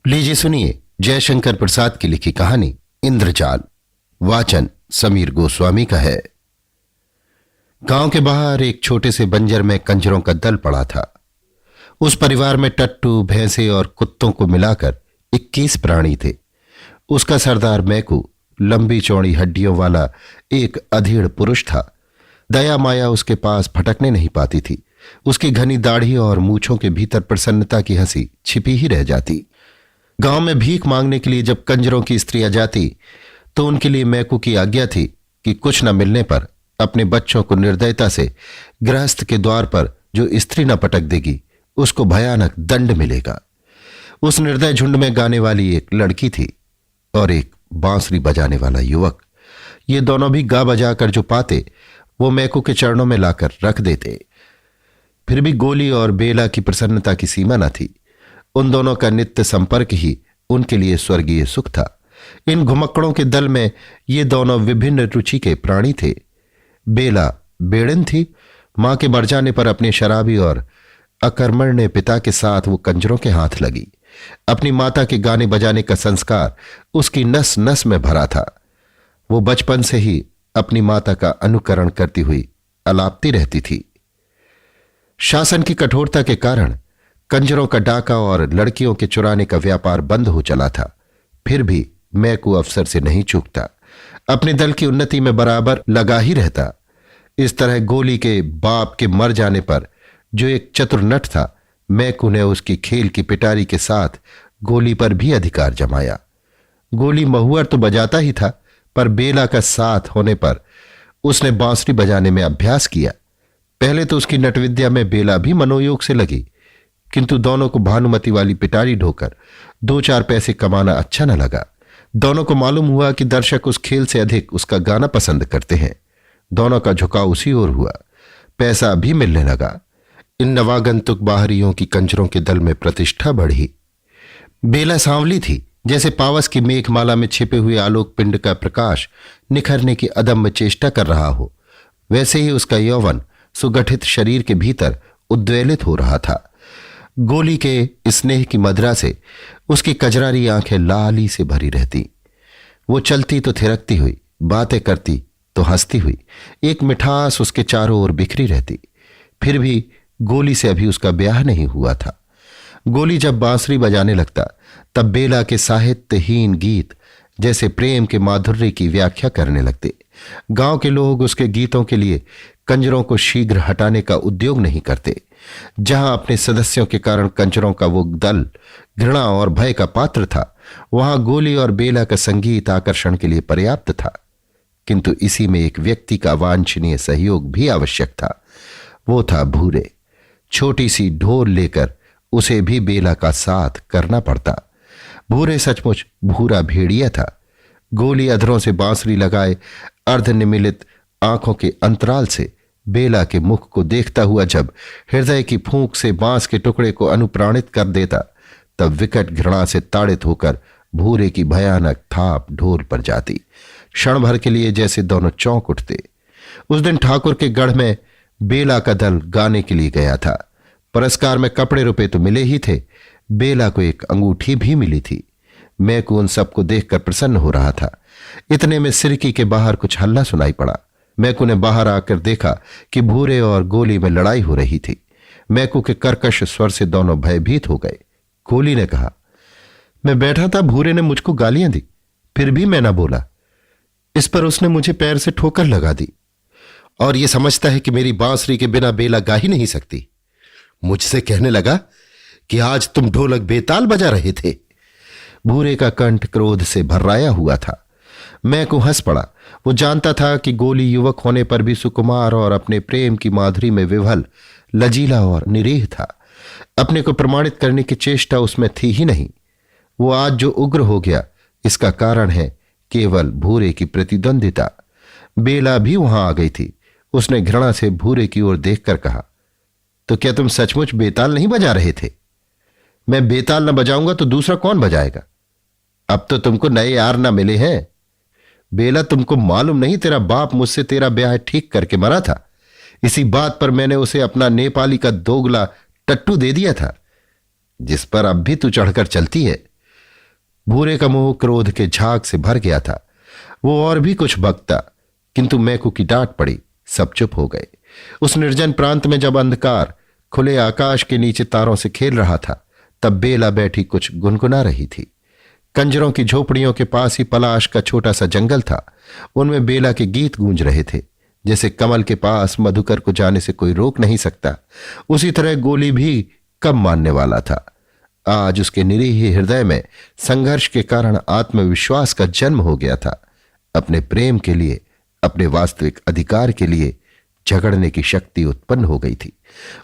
लीजिए सुनिए जयशंकर प्रसाद की लिखी कहानी इंद्रजाल। वाचन समीर गोस्वामी का है। गांव के बाहर एक छोटे से बंजर में कंजरों का दल पड़ा था। उस परिवार में टट्टू, भैंसे और कुत्तों को मिलाकर 21 प्राणी थे। उसका सरदार मैकू लंबी चौड़ी हड्डियों वाला एक अधेड़ पुरुष था। दया माया उसके पास फटकने नहीं पाती थी। उसकी घनी दाढ़ी और मूछों के भीतर प्रसन्नता की हंसी छिपी ही रह जाती। गांव में भीख मांगने के लिए जब कंजरों की स्त्रियां जाती तो उनके लिए मैकू की आज्ञा थी कि कुछ न मिलने पर अपने बच्चों को निर्दयता से गृहस्थ के द्वार पर जो स्त्री न पटक देगी उसको भयानक दंड मिलेगा। उस निर्दय झुंड में गाने वाली एक लड़की थी और एक बांसुरी बजाने वाला युवक। ये दोनों भी गा बजाकर जो पाते वो मैकू के चरणों में लाकर रख देते। फिर भी गोली और बेला की प्रसन्नता की सीमा न थी। उन दोनों का नित्य संपर्क ही उनके लिए स्वर्गीय सुख था। इन घुमक्कड़ों के दल में ये दोनों विभिन्न रुचि के प्राणी थे। बेला बेड़न थी। मां के मर जाने पर अपने शराबी और अकर्मण्य पिता के साथ वो कंजरों के हाथ लगी। अपनी माता के गाने बजाने का संस्कार उसकी नस नस में भरा था। वो बचपन से ही अपनी माता का अनुकरण करती हुई अलापती रहती थी। शासन की कठोरता के कारण कंजरों का डाका और लड़कियों के चुराने का व्यापार बंद हो चला था। फिर भी मैकू अफसर से नहीं चूकता। अपने दल की उन्नति में बराबर लगा ही रहता। इस तरह गोली के बाप के मर जाने पर जो एक चतुर नट था, मैकू ने उसकी खेल की पिटारी के साथ गोली पर भी अधिकार जमाया। गोली महुअर तो बजाता ही था, पर बेला का साथ होने पर उसने बांसुरी बजाने में अभ्यास किया। पहले तो उसकी नटविद्या में बेला भी मनोयोग से लगी, किंतु दोनों को भानुमति वाली पिटारी ढोकर 2-4 पैसे कमाना अच्छा न लगा। दोनों को मालूम हुआ कि दर्शक उस खेल से अधिक उसका गाना पसंद करते हैं। दोनों का झुकाव उसी ओर हुआ। पैसा भी मिलने लगा। इन नवागंतुक बाहरियों की कंजरों के दल में प्रतिष्ठा बढ़ी। बेला सांवली थी, जैसे पावस की मेघमाला में छिपे हुए आलोक पिंड का प्रकाश निखरने की अदम्य चेष्टा कर रहा हो। वैसे ही उसका यौवन सुगठित शरीर के भीतर उद्वेलित हो रहा था। गोली के स्नेह की मदिरा से उसकी कजरारी आंखें लाली से भरी रहती। वो चलती तो थिरकती हुई, बातें करती तो हंसती हुई। एक मिठास उसके चारों ओर बिखरी रहती। फिर भी गोली से अभी उसका ब्याह नहीं हुआ था। गोली जब बांसुरी बजाने लगता तब बेला के साहित्यहीन गीत जैसे प्रेम के माधुर्य की व्याख्या करने लगते। गांव के लोग उसके गीतों के लिए कंजरों को शीघ्र हटाने का उद्योग नहीं करते। जहां अपने सदस्यों के कारण कंजरों का वो दल घृणा और भय का पात्र था, वहां गोली और बेला का संगीत आकर्षण के लिए पर्याप्त था। किंतु इसी में एक व्यक्ति का वांछनीय सहयोग भी आवश्यक था। वो था भूरे। छोटी सी ढोल लेकर उसे भी बेला का साथ करना पड़ता। भूरे सचमुच भूरा भेड़िया था। गोली अधरों से बांसुरी लगाए अर्धनिमिलित आंखों के अंतराल से बेला के मुख को देखता हुआ जब हृदय की फूंक से बांस के टुकड़े को अनुप्राणित कर देता, तब विकट घृणा से ताड़ित होकर भूरे की भयानक थाप ढोल पर जाती। क्षण भर के लिए जैसे दोनों चौंक उठते। उस दिन ठाकुर के गढ़ में बेला का दल गाने के लिए गया था। पुरस्कार में कपड़े रुपए तो मिले ही थे, बेला को एक अंगूठी भी मिली थी। मैकू उन सबको देखकर प्रसन्न हो रहा था। इतने में सिरकी के बाहर कुछ हल्ला सुनाई पड़ा। मैकू ने बाहर आकर देखा कि भूरे और गोली में लड़ाई हो रही थी। मैकू के कर्कश स्वर से दोनों भयभीत हो गए। गोली ने कहा, मैं बैठा था, भूरे ने मुझको गालियां दी, फिर भी मैं ना बोला। इस पर उसने मुझे पैर से ठोकर लगा दी और यह समझता है कि मेरी बांसुरी के बिना बेला गा ही नहीं सकती। मुझसे कहने लगा कि आज तुम ढोलक बेताल बजा रहे थे। भूरे का कंठ क्रोध से भर्राया हुआ था। मैकू हंस पड़ा। वो जानता था कि गोली युवक होने पर भी सुकुमार और अपने प्रेम की माधुरी में विभल, लजीला और निरीह था। अपने को प्रमाणित करने की चेष्टा उसमें थी ही नहीं। वो आज जो उग्र हो गया, इसका कारण है केवल भूरे की प्रतिद्वंदिता। बेला भी वहां आ गई थी। उसने घृणा से भूरे की ओर देखकर कहा, तो क्या तुम सचमुच बेताल नहीं बजा रहे थे? मैं बेताल न बजाऊंगा तो दूसरा कौन बजाएगा? अब तो तुमको नए यार न मिले हैं। बेला, तुमको मालूम नहीं, तेरा बाप मुझसे तेरा ब्याह ठीक करके मरा था। इसी बात पर मैंने उसे अपना नेपाली का दोगला टट्टू दे दिया था, जिस पर अब भी तू चढ़कर चलती है। भूरे का मुंह क्रोध के झाग से भर गया था। वो और भी कुछ बकता, किंतु मैकू की डांट पड़ी, सब चुप हो गए। उस निर्जन प्रांत में जब अंधकार खुले आकाश के नीचे तारों से खेल रहा था, तब बेला बैठी कुछ गुनगुना रही थी। कंजरों की झोपड़ियों के पास ही पलाश का छोटा सा जंगल था। उनमें बेला के गीत गूंज रहे थे। जैसे कमल के पास मधुकर को जाने से कोई रोक नहीं सकता, उसी तरह गोली भी कब मानने वाला था। आज उसके निरीह हृदय में संघर्ष के कारण आत्मविश्वास का जन्म हो गया था। अपने प्रेम के लिए, अपने वास्तविक अधिकार के लिए झगड़ने की शक्ति उत्पन्न हो गई थी।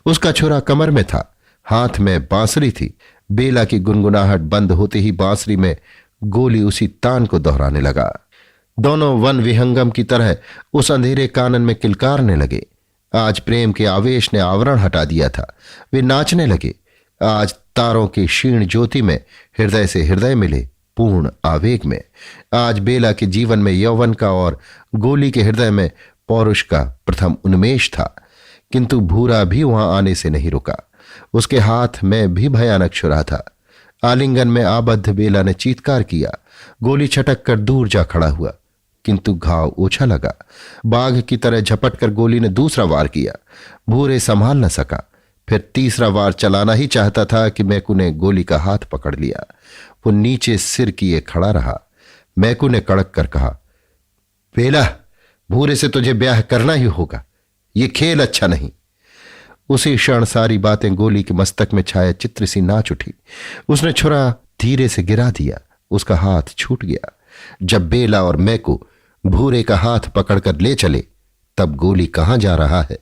उसका छुरा कमर में था, हाथ में बांसुरी थी। बेला की गुनगुनाहट बंद होते ही बांसुरी में गोली उसी तान को दोहराने लगा। दोनों वन विहंगम की तरह उस अंधेरे कानन में किलकारने लगे। आज प्रेम के आवेश ने आवरण हटा दिया था। वे नाचने लगे। आज तारों की क्षीण ज्योति में हृदय से हृदय मिले, पूर्ण आवेग में। आज बेला के जीवन में यौवन का और गोली के हृदय में पौरुष का प्रथम उन्मेष था। किंतु भूरा भी वहां आने से नहीं रुका। उसके हाथ में भी भयानक छुरा था। आलिंगन में आबद्ध बेला ने चीत्कार किया। गोली छटक कर दूर जा खड़ा हुआ, किंतु घाव ओछा लगा। बाघ की तरह झपट कर गोली ने दूसरा वार किया। भूरे संभाल न सका। फिर तीसरा वार चलाना ही चाहता था कि मैकू ने गोली का हाथ पकड़ लिया। वो नीचे सिर किए खड़ा रहा। मैकू ने कड़क कर कहा, बेला, भूरे से तुझे ब्याह करना ही होगा। ये खेल अच्छा नहीं। उसी क्षण सारी बातें गोली के मस्तक में छाया चित्र सी नाच उठी। उसने छुरा धीरे से गिरा दिया। उसका हाथ छूट गया। जब बेला और मैकू भूरे का हाथ पकड़कर ले चले, तब गोली कहां जा रहा है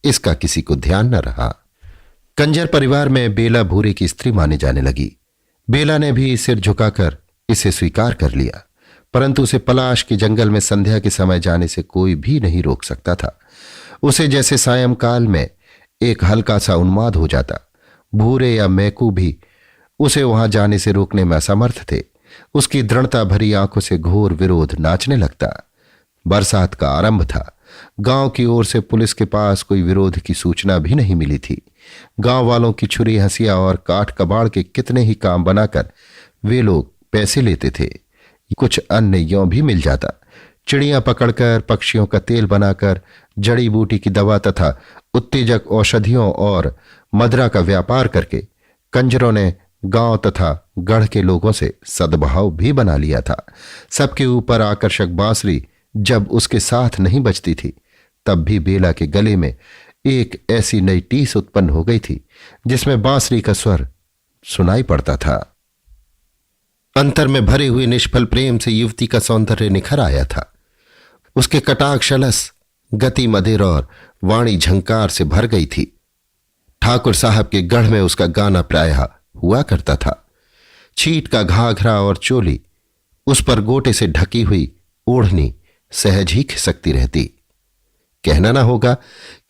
इसका किसी को ध्यान न रहा। कंजर परिवार में बेला भूरे की स्त्री माने जाने लगी। बेला ने भी सिर झुकाकर इसे स्वीकार कर लिया, परंतु उसे पलाश के जंगल में संध्या के समय जाने से कोई भी नहीं रोक सकता था। उसे जैसे सायंकाल में एक हल्का सा उन्माद हो जाता। भूरे या मैकू भी उसे वहां जाने से रोकने में असमर्थ थे। उसकी दृढ़ता भरी आंखों से घोर विरोध नाचने लगता। बरसात का आरंभ था। गांव की ओर से पुलिस के पास कोई विरोध की सूचना भी नहीं मिली थी। गांव वालों की छुरी हंसिया और काठ कबाड़ के कितने ही काम बनाकर वे लोग पैसे लेते थे। कुछ अन्य यों भी मिल जाता। चिड़ियां पकड़कर, पक्षियों का तेल बनाकर, जड़ी बूटी की दवा तथा उत्तेजक औषधियों और मदरा का व्यापार करके कंजरों ने गांव तथा गढ़ के लोगों से सद्भाव भी बना लिया था। सबके ऊपर आकर्षक बांसुरी जब उसके साथ नहीं बजती थी, तब भी बेला के गले में एक ऐसी नई टीस उत्पन्न हो गई थी जिसमें बांसुरी का स्वर सुनाई पड़ता था। अंतर में भरे हुए निष्फल प्रेम से युवती का सौंदर्य निखर आया था। उसके कटाक्ष अलस, गति मदिर और वाणी झंकार से भर गई थी। ठाकुर साहब के गढ़ में उसका गाना प्रायः हुआ करता था। छीट का घाघरा और चोली, उस पर गोटे से ढकी हुई ओढ़नी सहज ही खिसकती रहती। कहना ना होगा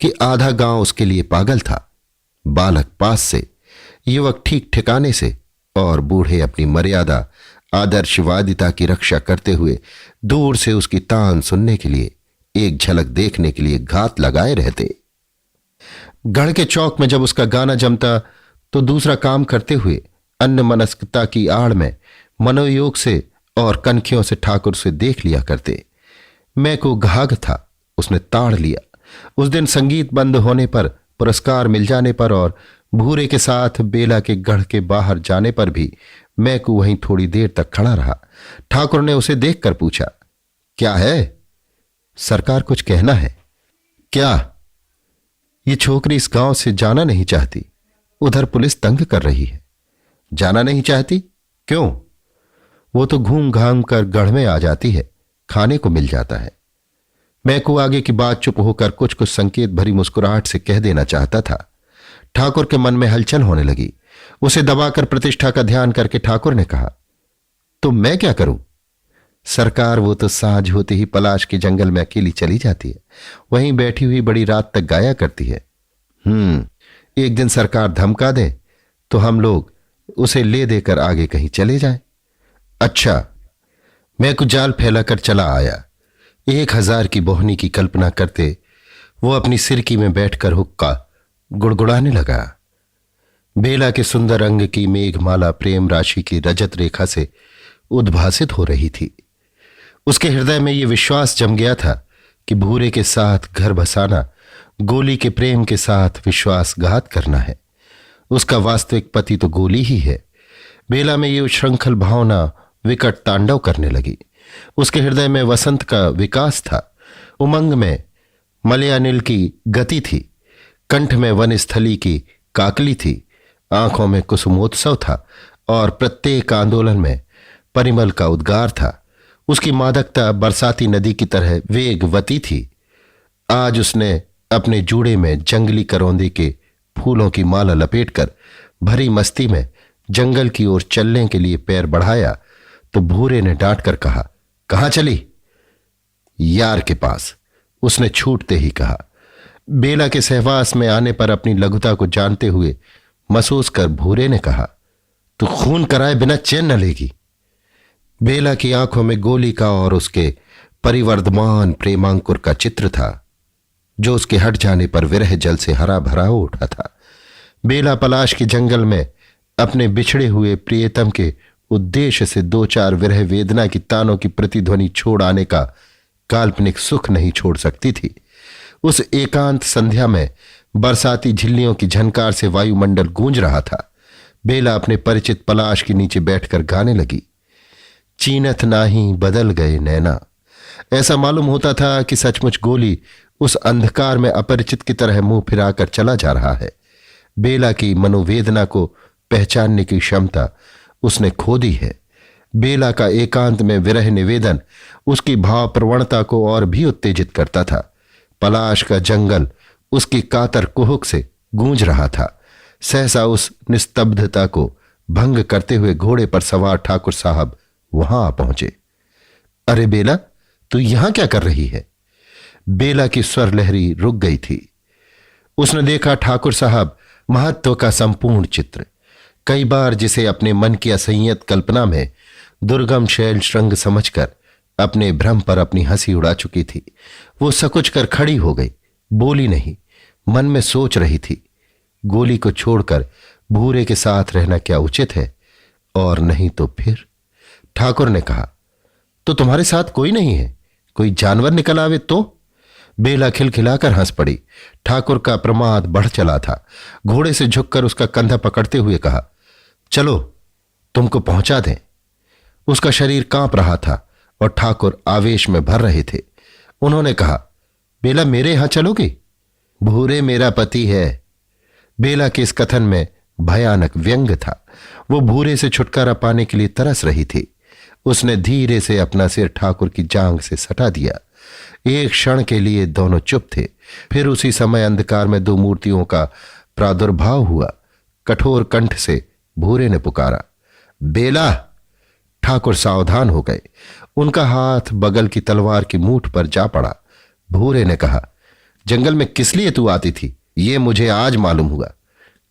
कि आधा गांव उसके लिए पागल था। बालक पास से, युवक ठीक ठिकाने से और बूढ़े अपनी मर्यादा आदर्शवादिता की रक्षा करते हुए दूर से उसकी तान सुनने के लिए, एक झलक देखने के लिए घात लगाए रहते। गढ़ के चौक में जब उसका गाना जमता तो दूसरा काम करते हुए अन्यमनस्कता की आड़ में मनोयोग से और कनखियों से ठाकुर से देख लिया करते। मैकू घाघ था, उसने ताड़ लिया। उस दिन संगीत बंद होने पर, पुरस्कार मिल जाने पर और भूरे के साथ बेला के गढ़ के बाहर जाने पर भी मैकू वहीं थोड़ी देर तक खड़ा रहा। ठाकुर ने उसे देखकर पूछा, क्या है? सरकार, कुछ कहना है क्या? ये छोकरी इस गांव से जाना नहीं चाहती। उधर पुलिस तंग कर रही है। जाना नहीं चाहती? क्यों? वो तो घूम घाम कर गढ़ में आ जाती है, खाने को मिल जाता है। मैकू आगे की बात चुप होकर कुछ कुछ संकेत भरी मुस्कुराहट से कह देना चाहता था। ठाकुर के मन में हलचल होने लगी। उसे दबाकर प्रतिष्ठा का ध्यान करके ठाकुर ने कहा, तो मैं क्या करूं? सरकार, वो तो सांझ होते ही पलाश के जंगल में अकेली चली जाती है। वहीं बैठी हुई बड़ी रात तक गाया करती है। एक दिन सरकार धमका दे तो हम लोग उसे ले देकर आगे कहीं चले जाएं। अच्छा। मैं कुछ जाल फैलाकर चला आया। 1000 की बोहनी की कल्पना करते वो अपनी सिरकी में बैठकर हुक्का गुड़गुड़ाने लगा। बेला के सुंदर अंग की मेघमाला प्रेम राशि की रजत रेखा से उद्भासित हो रही थी। उसके हृदय में यह विश्वास जम गया था कि भूरे के साथ घर बसाना गोली के प्रेम के साथ विश्वासघात करना है। उसका वास्तविक पति तो गोली ही है। बेला में ये उच्छृंखल भावना विकट तांडव करने लगी। उसके हृदय में वसंत का विकास था। उमंग में मलयानिल की गति थी, कंठ में वनस्थली की काकली थी, आंखों में कुसुमोत्सव था और प्रत्येक आंदोलन में परिमल का उद्गार था। उसकी मादकता बरसाती नदी की तरह वेगवती थी। आज उसने अपने जूड़े में जंगली करौंदे के फूलों की माला लपेटकर भरी मस्ती में जंगल की ओर चलने के लिए पैर बढ़ाया तो भूरे ने डांट कर कहा, कहां चली? यार के पास, उसने छूटते ही कहा। बेला के सहवास में आने पर अपनी लघुता को जानते हुए महसूस कर भूरे ने कहा, तू खून कराए बिना चैन न लेगी। बेला की आंखों में गोली का और उसके परिवर्धमान प्रेमांकुर का चित्र था, जो उसके हट जाने पर विरह जल से हरा भरा हो उठा था। बेला पलाश के जंगल में अपने बिछड़े हुए प्रियतम के उद्देश्य से दो चार विरह वेदना की तानों की प्रतिध्वनि छोड़ आने का काल्पनिक सुख नहीं छोड़ सकती थी। उस एकांत संध्या में बरसाती झिल्लियों की झनकार से वायुमंडल गूंज रहा था। बेला अपने परिचित पलाश के नीचे बैठकर गाने लगी, चीनत नाही बदल गए नैना। ऐसा मालूम होता था कि सचमुच गोली उस अंधकार में अपरिचित की तरह मुंह फिराकर चला जा रहा है। बेला की मनोवेदना को पहचानने की क्षमता उसने खो दी है। बेला का एकांत में विरह निवेदन उसकी भाव प्रवणता को और भी उत्तेजित करता था। पलाश का जंगल उसकी कातर कुहुक से गूंज रहा था। सहसा उस निस्तब्धता को भंग करते हुए घोड़े पर सवार ठाकुर साहब वहां आ पहुंचे। अरे बेला, तू यहां क्या कर रही है? बेला की स्वर लहरी रुक गई थी। उसने देखा ठाकुर साहब महत्व का संपूर्ण चित्र, कई बार जिसे अपने मन की असंयत कल्पना में दुर्गम शैल श्रृंग समझकर अपने भ्रम पर अपनी हंसी उड़ा चुकी थी। वो सकुच कर खड़ी हो गई, बोली नहीं, मन में सोच रही थी, गोली को छोड़कर भूरे के साथ रहना क्या उचित है, और नहीं तो फिर। ठाकुर ने कहा, तो तुम्हारे साथ कोई नहीं है? कोई जानवर निकल आवे तो? बेला खिलखिलाकर हंस पड़ी। ठाकुर का प्रमाद बढ़ चला था। घोड़े से झुककर उसका कंधा पकड़ते हुए कहा, चलो तुमको पहुंचा दें। उसका शरीर कांप रहा था और ठाकुर आवेश में भर रहे थे। उन्होंने कहा, बेला मेरे यहां चलोगी? भूरे मेरा पति है। बेला के इस कथन में भयानक व्यंग था। वो भूरे से छुटकारा पाने के लिए तरस रही थी। उसने धीरे से अपना सिर ठाकुर की जांघ से सटा दिया। एक क्षण के लिए दोनों चुप थे। फिर उसी समय अंधकार में दो मूर्तियों का प्रादुर्भाव हुआ। कठोर कंठ से भूरे ने पुकारा, बेला। ठाकुर सावधान हो गए। उनका हाथ बगल की तलवार की मूठ पर जा पड़ा। भूरे ने कहा, जंगल में किस लिए तू आती थी, ये मुझे आज मालूम हुआ।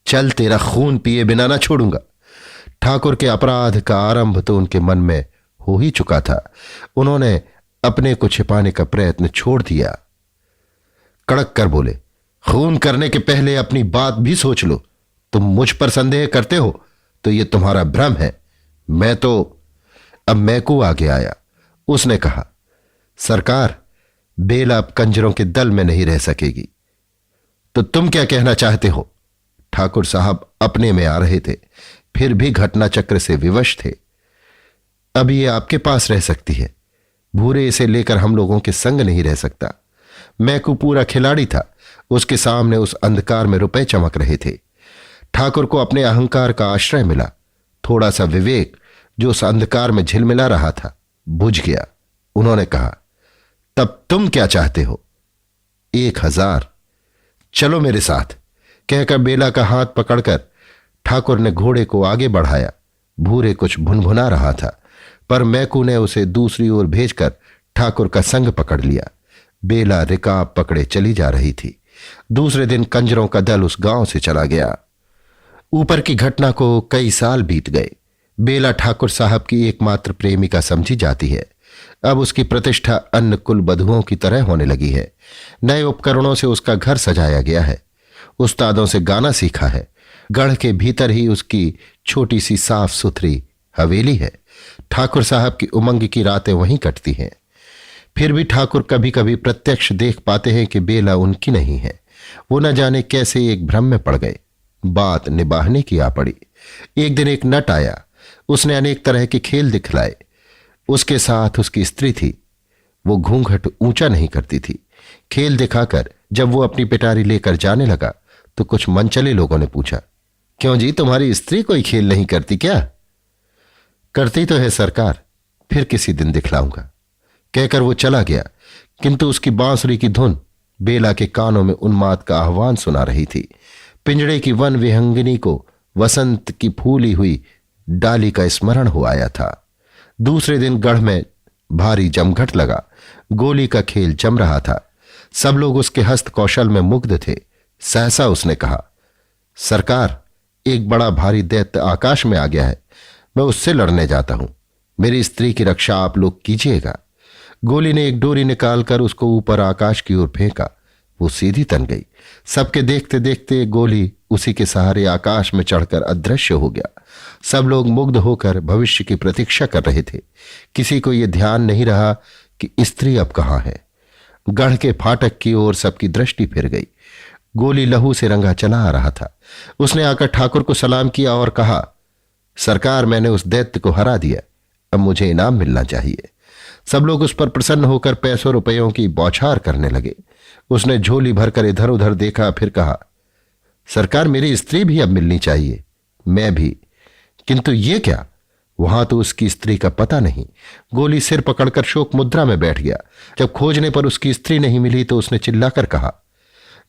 चल, तेरा खून पिए बिना ना छोड़ूंगा। ठाकुर के अपराध का आरंभ तो उनके मन में हो ही चुका था। उन्होंने अपने को छिपाने का प्रयत्न छोड़ दिया। कड़क कर बोले, खून करने के पहले अपनी बात भी सोच लो। तुम मुझ पर संदेह करते हो तो यह तुम्हारा भ्रम है। मैं तो अब मैकू आगे आया। उसने कहा, सरकार, बेला अब कंजरों के दल में नहीं रह सकेगी। तो तुम क्या कहना चाहते हो? ठाकुर साहब अपने में आ रहे थे, फिर भी घटना चक्र से विवश थे। अब ये आपके पास रह सकती है। भूरे इसे लेकर हम लोगों के संग नहीं रह सकता। मैकू पूरा खिलाड़ी था। उसके सामने उस अंधकार में रुपए चमक रहे थे। ठाकुर को अपने अहंकार का आश्रय मिला। थोड़ा सा विवेक जो उस अंधकार में झिलमिला रहा था बुझ गया। उन्होंने कहा, तब तुम क्या चाहते हो? 1000। चलो मेरे साथ, कहकर बेला का हाथ पकड़कर ठाकुर ने घोड़े को आगे बढ़ाया। भूरे कुछ भुनभुना रहा था, पर मैकू ने उसे दूसरी ओर भेजकर ठाकुर का संग पकड़ लिया। बेला रिकाब पकड़े चली जा रही थी। दूसरे दिन कंजरों का दल उस गांव से चला गया। ऊपर की घटना को कई साल बीत गए। बेला ठाकुर साहब की एकमात्र प्रेमिका समझी जाती है। अब उसकी प्रतिष्ठा अन्य कुल बधुओं की तरह होने लगी है। नए उपकरणों से उसका घर सजाया गया है। उस्तादों से गाना सीखा है। गढ़ के भीतर ही उसकी छोटी सी साफ सुथरी हवेली है। ठाकुर साहब की उमंग की रातें वहीं कटती हैं। फिर भी ठाकुर कभी कभी प्रत्यक्ष देख पाते हैं कि बेला उनकी नहीं है। वो न जाने कैसे एक भ्रम में पड़ गए। बात निभाने की आ पड़ी। एक दिन एक नट आया। उसने अनेक तरह के खेल दिखलाए। उसके साथ उसकी स्त्री थी। वो घूंघट ऊंचा नहीं करती थी। खेल दिखाकर जब वो अपनी पिटारी लेकर जाने लगा तो कुछ मनचले लोगों ने पूछा, क्यों जी, तुम्हारी स्त्री कोई खेल नहीं करती क्या? करती तो है सरकार, फिर किसी दिन दिखलाऊंगा, कहकर वो चला गया। किंतु उसकी बांसुरी की धुन बेला के कानों में उन्माद का आह्वान सुना रही थी। पिंजड़े की वन विहंगिनी को वसंत की फूली हुई डाली का स्मरण हो आया था। दूसरे दिन गढ़ में भारी जमघट लगा। गोली का खेल जम रहा था। सब लोग उसके हस्त कौशल में मुग्ध थे। सहसा उसने कहा, सरकार, एक बड़ा भारी दैत्य आकाश में आ गया है। मैं उससे लड़ने जाता हूं। मेरी स्त्री की रक्षा आप लोग कीजिएगा। गोली ने एक डोरी निकालकर उसको ऊपर आकाश की ओर फेंका। वो सीधी तन गई। सबके देखते देखते गोली उसी के सहारे आकाश में चढ़कर अदृश्य हो गया। सब लोग मुग्ध होकर भविष्य की प्रतीक्षा कर रहे थे। किसी को यह ध्यान नहीं रहा कि स्त्री अब कहां है। गढ़ के फाटक की ओर सबकी दृष्टि फिर गई। गोली लहू से रंगा चला आ रहा था। उसने आकर ठाकुर को सलाम किया और कहा, सरकार, मैंने उस दैत्य को हरा दिया। अब मुझे इनाम मिलना चाहिए। सब लोग उस पर प्रसन्न होकर पैसों रुपयों की बौछार करने लगे। उसने झोली भरकर इधर उधर देखा, फिर कहा, सरकार, मेरी स्त्री भी अब मिलनी चाहिए। मैं भी। किंतु ये क्या? वहां तो उसकी स्त्री का पता नहीं। गोली सिर पकड़कर शोक मुद्रा में बैठ गया। जब खोजने पर उसकी स्त्री नहीं मिली तो उसने चिल्लाकर कहा,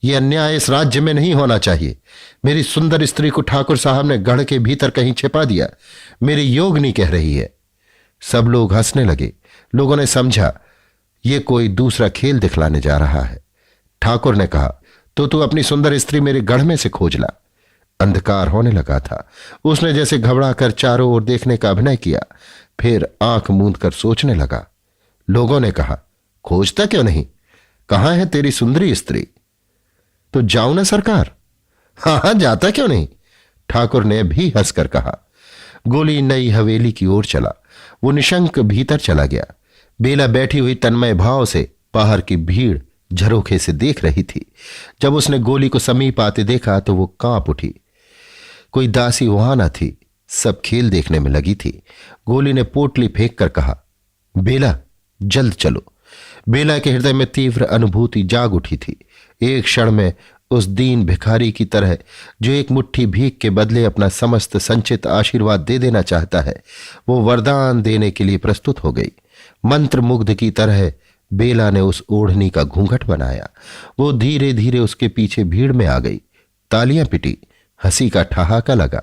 यह अन्याय इस राज्य में नहीं होना चाहिए। मेरी सुंदर स्त्री को ठाकुर साहब ने गढ़ के भीतर कहीं छिपा दिया। मेरी योगनी कह रही है। सब लोग हंसने लगे। लोगों ने समझा ये कोई दूसरा खेल दिखलाने जा रहा है। ठाकुर ने कहा, तो तू अपनी सुंदर स्त्री मेरे गढ़ में से खोज ला। अंधकार होने लगा था। उसने जैसे घबरा कर चारों ओर देखने का अभिनय किया, फिर आंख मूंद कर सोचने लगा। लोगों ने कहा, खोजता क्यों नहीं? कहां है तेरी सुंदरी स्त्री? तो जाऊं ना सरकार? हाँ, जाता क्यों नहीं? ठाकुर ने भी हंसकर कहा। गोली नई हवेली की ओर चला। वो निशंक भीतर चला गया। बेला बैठी हुई तन्मय भाव से बाहर की भीड़ झरोखे से देख रही थी। जब उसने गोली को समीप आते देखा तो वो कांप उठी। कोई दासी वहां न थी। सब खेल देखने में लगी थी। गोली ने पोटली फेंक कर कहा, बेला, जल्द चलो। बेला के हृदय में तीव्र अनुभूति जाग उठी थी। एक क्षण में उस दीन भिखारी की तरह जो एक मुट्ठी भीख के बदले अपना समस्त संचित आशीर्वाद दे देना चाहता है, वो वरदान देने के लिए प्रस्तुत हो गई। मंत्र मुग्ध की तरह बेला ने उस ओढ़नी का घूंघट बनाया। वो धीरे धीरे उसके पीछे भीड़ में आ गई। तालियां पिटी, हंसी का ठहाका लगा।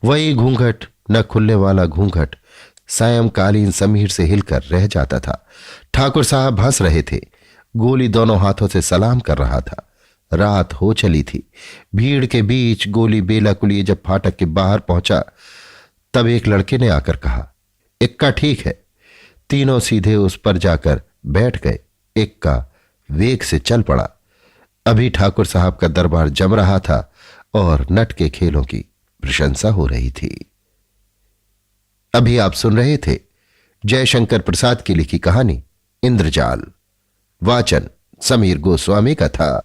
वही घूंघट, न खुलने वाला घूंघट, सायंकालीन समीर से हिलकर रह जाता था। ठाकुर साहब हंस रहे थे। गोली दोनों हाथों से सलाम कर रहा था। रात हो चली थी। भीड़ के बीच गोली बेला को लिए जब फाटक के बाहर पहुंचा तब एक लड़के ने आकर कहा, इक्का ठीक है। तीनों सीधे उस पर जाकर बैठ गए। इक्का वेग से चल पड़ा। अभी ठाकुर साहब का दरबार जम रहा था और नट के खेलों की प्रशंसा हो रही थी। अभी आप सुन रहे थे जयशंकर प्रसाद की लिखी कहानी इंद्रजाल। वाचन समीर गोस्वामी का था।